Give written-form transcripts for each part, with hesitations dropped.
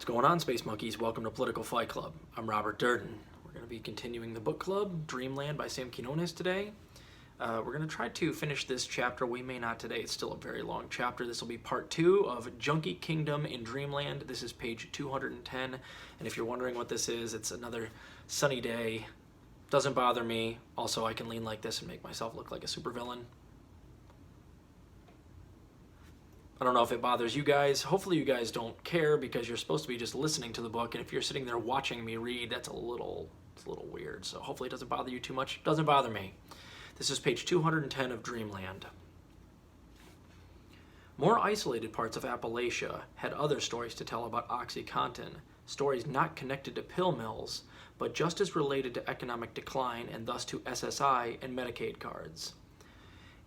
What's going on, Space Monkeys? Welcome to Political Fight Club. I'm Robert Durden. We're going to be continuing the book club, Dreamland by Sam Quinones today. We're going to try to finish this chapter. We may not today. It's still a very long chapter. This will be part 2 of Junkie Kingdom in Dreamland. This is page 210. And if you're wondering what this is, it's another sunny day. Doesn't bother me. Also, I can lean like this and make myself look like a supervillain. I don't know if it bothers you guys. Hopefully you guys don't care because you're supposed to be just listening to the book, and if you're sitting there watching me read, it's a little weird. So hopefully it doesn't bother you too much. It doesn't bother me. This is page 210 of Dreamland. More isolated parts of Appalachia had other stories to tell about OxyContin, stories not connected to pill mills, but just as related to economic decline and thus to SSI and Medicaid cards.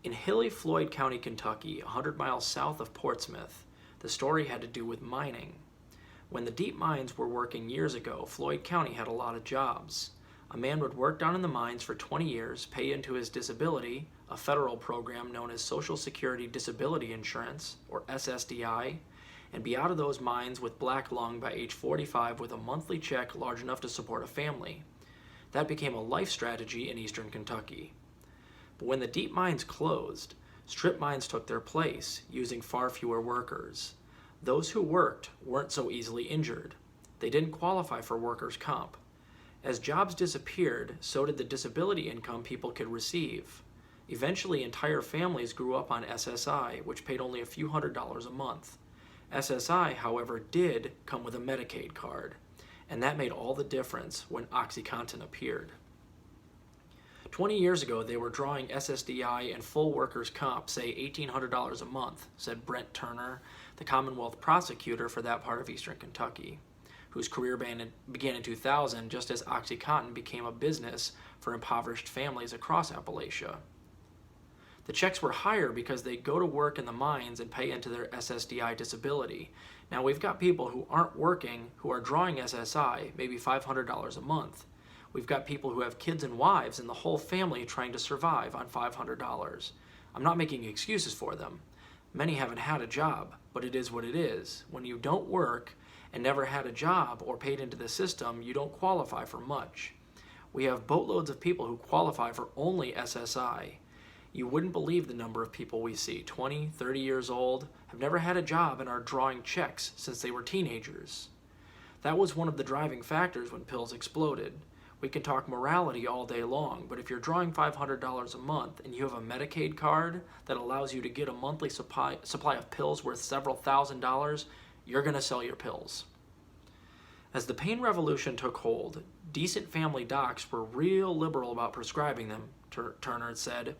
In hilly Floyd County, Kentucky, 100 miles south of Portsmouth, the story had to do with mining. When the deep mines were working years ago, Floyd County had a lot of jobs. A man would work down in the mines for 20 years, pay into his disability, a federal program known as Social Security Disability Insurance, or SSDI, and be out of those mines with black lung by age 45 with a monthly check large enough to support a family. That became a life strategy in eastern Kentucky. But when the deep mines closed, strip mines took their place, using far fewer workers. Those who worked weren't so easily injured. They didn't qualify for workers' comp. As jobs disappeared, so did the disability income people could receive. Eventually, entire families grew up on SSI, which paid only a few $100s a month. SSI, however, did come with a Medicaid card, and that made all the difference when OxyContin appeared. 20 years ago, they were drawing SSDI and full workers' comp, say $1,800 a month, said Brent Turner, the Commonwealth prosecutor for that part of eastern Kentucky, whose career began in 2000 just as OxyContin became a business for impoverished families across Appalachia. The checks were higher because they go to work in the mines and pay into their SSDI disability. Now we've got people who aren't working who are drawing SSI, maybe $500 a month. We've got people who have kids and wives and the whole family trying to survive on $500. I'm not making excuses for them. Many haven't had a job, but it is what it is. When you don't work and never had a job or paid into the system, you don't qualify for much. We have boatloads of people who qualify for only SSI. You wouldn't believe the number of people we see, 20, 30 years old, have never had a job and are drawing checks since they were teenagers. That was one of the driving factors when pills exploded. We can talk morality all day long, but if you're drawing $500 a month and you have a Medicaid card that allows you to get a monthly supply of pills worth several $1,000s, you're going to sell your pills. As the pain revolution took hold, decent family docs were real liberal about prescribing them, Turner said.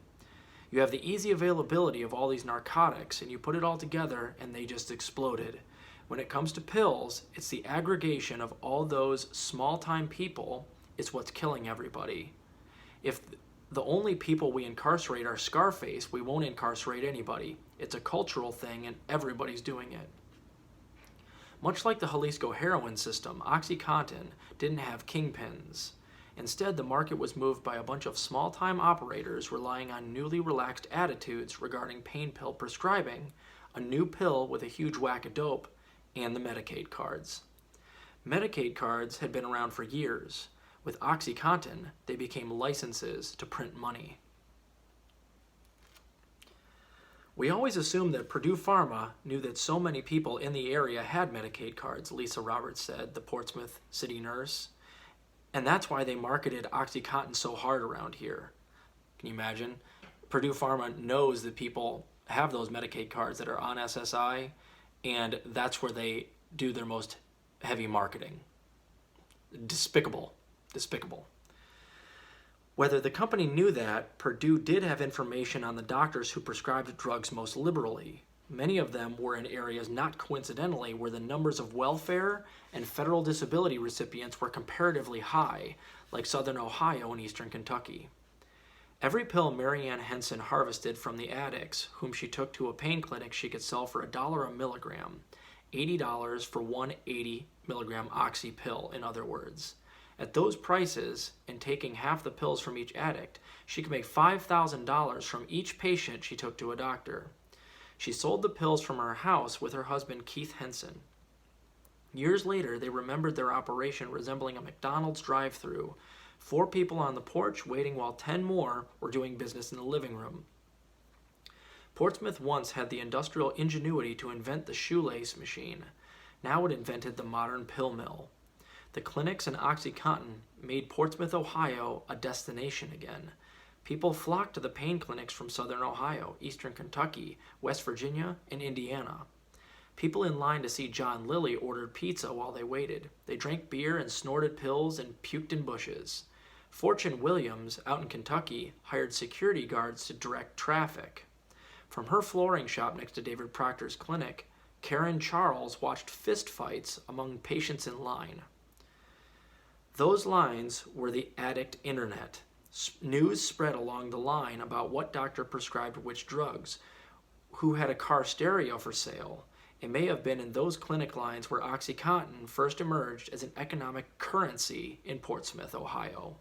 You have the easy availability of all these narcotics, and you put it all together, and they just exploded. When it comes to pills, it's the aggregation of all those small-time people is what's killing everybody. If the only people we incarcerate are Scarface, we won't incarcerate anybody. It's a cultural thing, and everybody's doing it. Much like the Jalisco heroin system, OxyContin didn't have kingpins. Instead, the market was moved by a bunch of small-time operators relying on newly relaxed attitudes regarding pain pill prescribing, a new pill with a huge whack of dope, and the Medicaid cards. Medicaid cards had been around for years. With OxyContin, they became licenses to print money. We always assumed that Purdue Pharma knew that so many people in the area had Medicaid cards, Lisa Roberts said, the Portsmouth city nurse. And that's why they marketed OxyContin so hard around here. Can you imagine? Purdue Pharma knows that people have those Medicaid cards that are on SSI, and that's where they do their most heavy marketing. Despicable. Whether the company knew that, Purdue did have information on the doctors who prescribed drugs most liberally. Many of them were in areas not coincidentally where the numbers of welfare and federal disability recipients were comparatively high, like southern Ohio and eastern Kentucky. Every pill Marianne Henson harvested from the addicts, whom she took to a pain clinic she could sell for $1 a milligram, $80 for one 80-milligram oxy pill, in other words. At those prices, and taking half the pills from each addict, she could make $5,000 from each patient she took to a doctor. She sold the pills from her house with her husband Keith Henson. Years later, they remembered their operation resembling a McDonald's drive-thru. 4 people on the porch waiting while 10 more were doing business in the living room. Portsmouth once had the industrial ingenuity to invent the shoelace machine. Now it invented the modern pill mill. The clinics and OxyContin made Portsmouth, Ohio, a destination again. People flocked to the pain clinics from southern Ohio, eastern Kentucky, West Virginia, and Indiana. People in line to see John Lilly ordered pizza while they waited. They drank beer and snorted pills and puked in bushes. Fortune Williams, out in Kentucky, hired security guards to direct traffic. From her flooring shop next to David Proctor's clinic, Karen Charles watched fist fights among patients in line. Those lines were the addict internet. News spread along the line about what doctor prescribed which drugs, who had a car stereo for sale. It may have been in those clinic lines where OxyContin first emerged as an economic currency in Portsmouth, Ohio.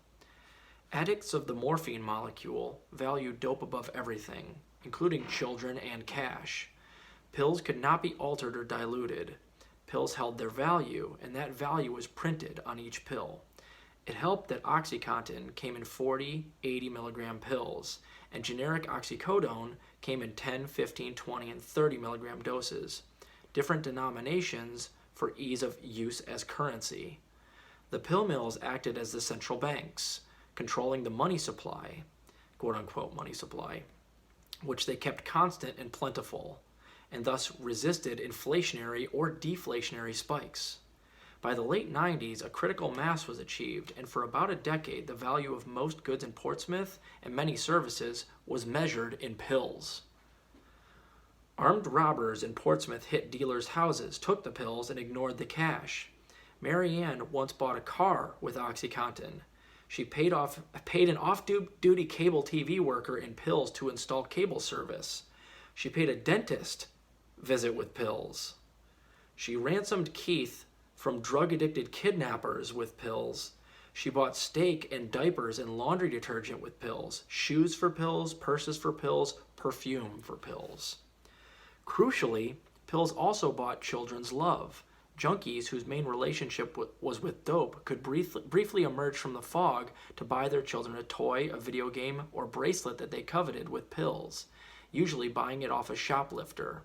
Addicts of the morphine molecule valued dope above everything, including children and cash. Pills could not be altered or diluted. Pills held their value, and that value was printed on each pill. It helped that OxyContin came in 40, 80 milligram pills, and generic oxycodone came in 10, 15, 20, and 30 milligram doses, different denominations for ease of use as currency. The pill mills acted as the central banks, controlling the money supply, quote-unquote money supply, which they kept constant and plentiful, and thus resisted inflationary or deflationary spikes. By the late 90s, a critical mass was achieved, and for about a decade, the value of most goods in Portsmouth and many services was measured in pills. Armed robbers in Portsmouth hit dealers' houses, took the pills, and ignored the cash. Mary Ann once bought a car with OxyContin. She paid an off-duty cable TV worker in pills to install cable service. She paid a dentist visit with pills. She ransomed Keith from drug-addicted kidnappers with pills. She bought steak and diapers and laundry detergent with pills, shoes for pills, purses for pills, perfume for pills. Crucially, pills also bought children's love. Junkies whose main relationship was with dope could briefly emerge from the fog to buy their children a toy, a video game, or bracelet that they coveted with pills, usually buying it off a shoplifter.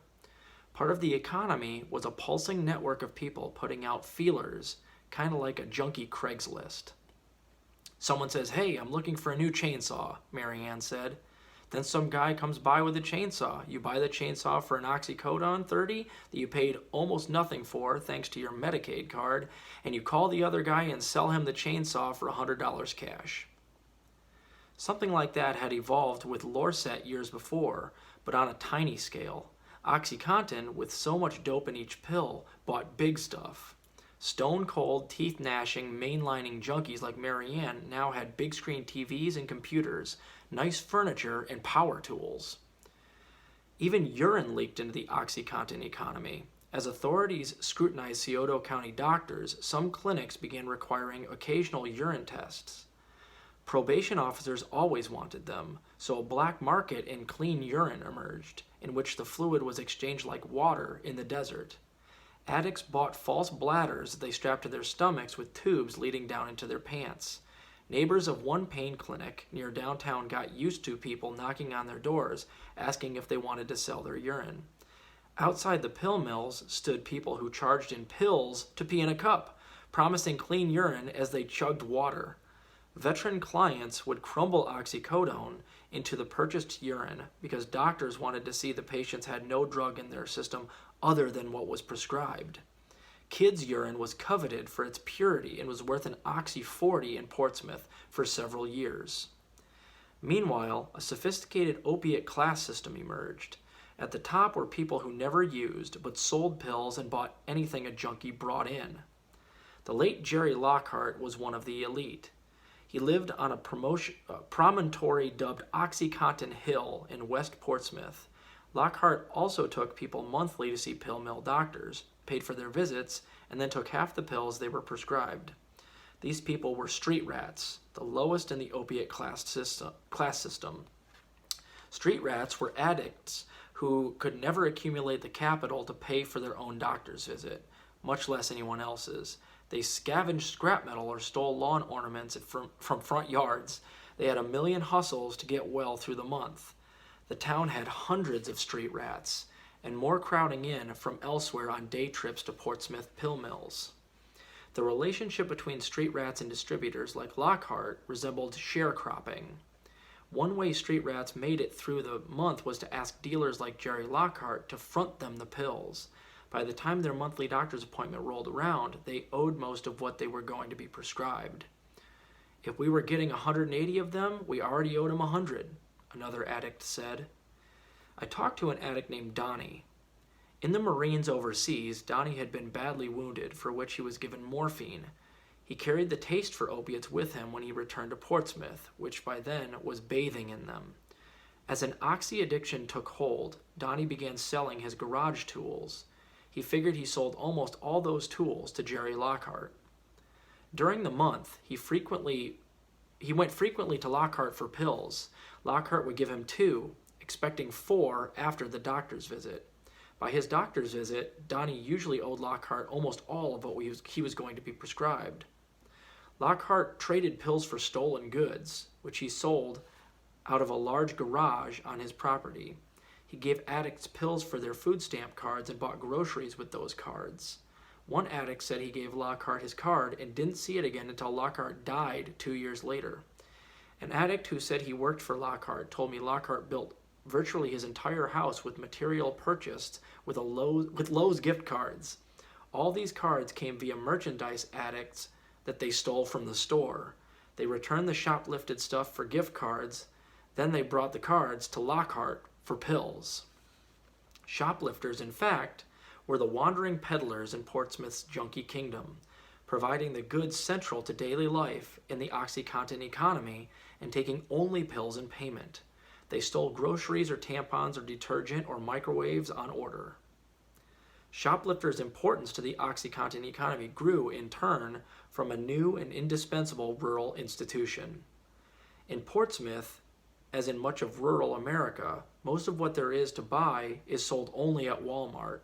Part of the economy was a pulsing network of people putting out feelers, kind of like a junkie Craigslist. Someone says, "Hey, I'm looking for a new chainsaw," Mary Ann said. Then some guy comes by with a chainsaw. You buy the chainsaw for an oxycodone 30 that you paid almost nothing for thanks to your Medicaid card, and you call the other guy and sell him the chainsaw for $100 cash. Something like that had evolved with Lorset years before, but on a tiny scale. OxyContin, with so much dope in each pill, bought big stuff. Stone-cold, teeth-gnashing, mainlining junkies like Mary Ann now had big-screen TVs and computers, nice furniture, and power tools. Even urine leaked into the OxyContin economy. As authorities scrutinized Scioto County doctors, some clinics began requiring occasional urine tests. Probation officers always wanted them, so a black market in clean urine emerged, in which the fluid was exchanged like water in the desert. Addicts bought false bladders that they strapped to their stomachs with tubes leading down into their pants. Neighbors of one pain clinic near downtown got used to people knocking on their doors, asking if they wanted to sell their urine. Outside the pill mills stood people who charged in pills to pee in a cup, promising clean urine as they chugged water. Veteran clients would crumble oxycodone into the purchased urine because doctors wanted to see the patients had no drug in their system other than what was prescribed. Kids' urine was coveted for its purity and was worth an Oxy 40 in Portsmouth for several years. Meanwhile, a sophisticated opiate class system emerged. At the top were people who never used but sold pills and bought anything a junkie brought in. The late Jerry Lockhart was one of the elite. He lived on a promontory dubbed OxyContin Hill in West Portsmouth. Lockhart also took people monthly to see pill mill doctors, paid for their visits, and then took half the pills they were prescribed. These people were street rats, the lowest in the opiate class system. Street rats were addicts who could never accumulate the capital to pay for their own doctor's visit, much less anyone else's. They scavenged scrap metal or stole lawn ornaments from front yards. They had a million hustles to get well through the month. The town had hundreds of street rats, and more crowding in from elsewhere on day trips to Portsmouth pill mills. The relationship between street rats and distributors like Lockhart resembled sharecropping. One way street rats made it through the month was to ask dealers like Jerry Lockhart to front them the pills. By the time their monthly doctor's appointment rolled around, they owed most of what they were going to be prescribed. If we were getting 180 of them, we already owed him 100, another addict said. I talked to an addict named Donnie. In the Marines overseas, Donnie had been badly wounded, for which he was given morphine. He carried the taste for opiates with him when he returned to Portsmouth, which by then was bathing in them. As an oxy addiction took hold, Donnie began selling his garage tools. He figured he sold almost all those tools to Jerry Lockhart. During the month, he went frequently to Lockhart for pills. Lockhart would give him 2, expecting 4 after the doctor's visit. By his doctor's visit, Donnie usually owed Lockhart almost all of what he was going to be prescribed. Lockhart traded pills for stolen goods, which he sold out of a large garage on his property. He gave addicts pills for their food stamp cards and bought groceries with those cards. One addict said he gave Lockhart his card and didn't see it again until Lockhart died 2 years later. An addict who said he worked for Lockhart told me Lockhart built virtually his entire house with material purchased with Lowe's gift cards. All these cards came via merchandise addicts that they stole from the store. They returned the shoplifted stuff for gift cards, then they brought the cards to Lockhart for pills. Shoplifters, in fact, were the wandering peddlers in Portsmouth's Junkie kingdom, providing the goods central to daily life in the OxyContin economy and taking only pills in payment. They stole groceries or tampons or detergent or microwaves on order. Shoplifters' importance to the OxyContin economy grew, in turn, from a new and indispensable rural institution. In Portsmouth, as in much of rural America, most of what there is to buy is sold only at Walmart.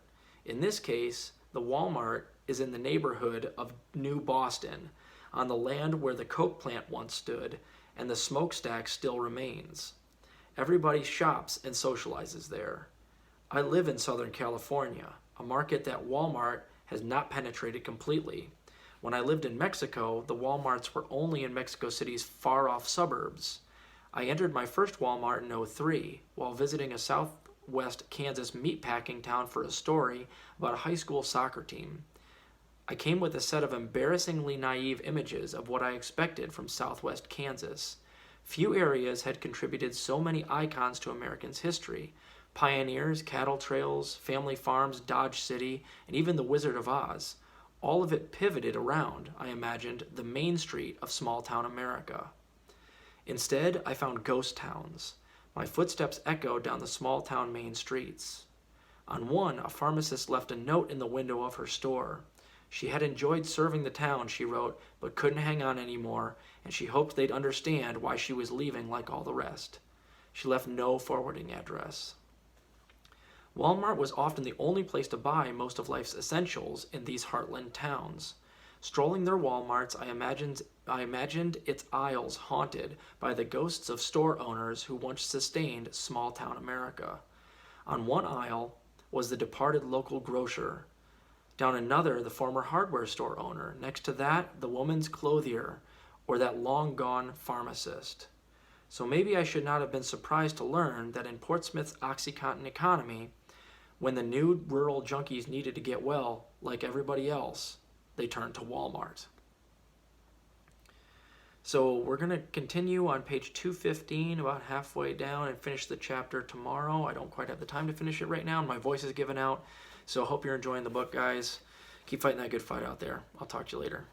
In this case, the Walmart is in the neighborhood of New Boston, on the land where the Coke plant once stood, and the smokestack still remains. Everybody shops and socializes there. I live in Southern California, a market that Walmart has not penetrated completely. When I lived in Mexico, the Walmarts were only in Mexico City's far-off suburbs. I entered my first Walmart in 2003 while visiting a southwest Kansas meatpacking town for a story about a high school soccer team. I came with a set of embarrassingly naive images of what I expected from southwest Kansas. Few areas had contributed so many icons to Americans' history: pioneers, cattle trails, family farms, Dodge City, and even the Wizard of Oz. All of it pivoted around, I imagined, the main street of small-town America. Instead, I found ghost towns. My footsteps echoed down the small-town main streets. On one, a pharmacist left a note in the window of her store. She had enjoyed serving the town, she wrote, but couldn't hang on anymore, and she hoped they'd understand why she was leaving like all the rest. She left no forwarding address. Walmart was often the only place to buy most of life's essentials in these heartland towns. Strolling their Walmarts, I imagined its aisles haunted by the ghosts of store owners who once sustained small-town America. On one aisle was the departed local grocer. Down another, the former hardware store owner. Next to that, the woman's clothier, or that long-gone pharmacist. So maybe I should not have been surprised to learn that in Portsmouth's OxyContin economy, when the new rural junkies needed to get well, like everybody else, they turned to Walmart. So we're going to continue on page 215, about halfway down, and finish the chapter tomorrow. I don't quite have the time to finish it right now, and my voice is giving out. So I hope you're enjoying the book, guys. Keep fighting that good fight out there. I'll talk to you later.